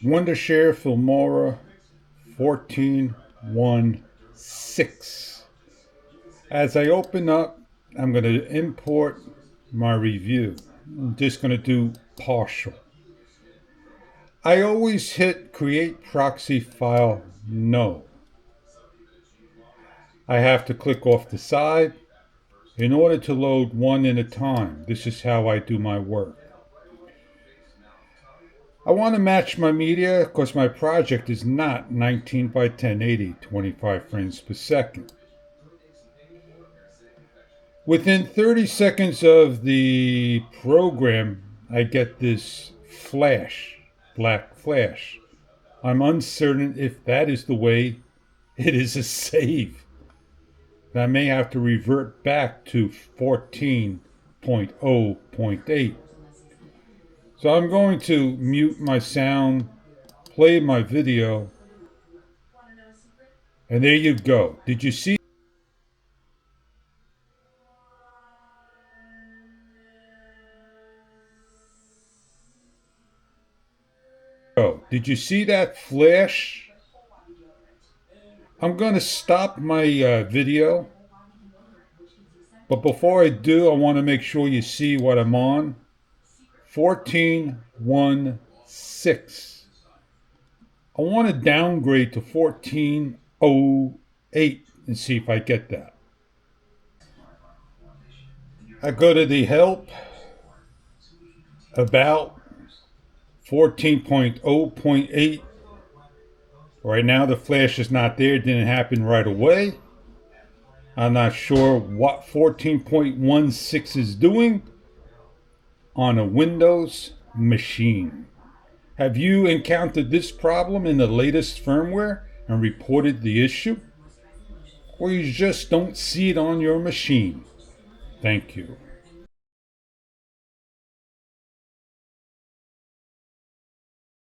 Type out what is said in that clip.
Wondershare Filmora 14.1.6. As I open up, I'm going to import my review. I'm just going to do partial. I always hit create proxy file no. I have to click off the side in order to load one at a time. This is how I do my work. I want to match my media because my project is not 19 by 1080, 25 frames per second. Within 30 seconds of the program, I get this flash, black flash. I'm uncertain if that is the way it is a save. I may have to revert back to 14.0.8. So I'm going to mute my sound, play my video, and there you go. Did you see? Did you see that flash? I'm going to stop my video, but before I do, I want to make sure you see what I'm on. 14.1.6. I want to downgrade to 14.0.8 and see if I get that. I go to the help, about 14.0.8. Right now the flash is not there. It didn't happen right away. I'm not sure what 14.16 is doing on a Windows machine. Have you encountered this problem in the latest firmware and reported the issue? Or you just don't see it on your machine? Thank you.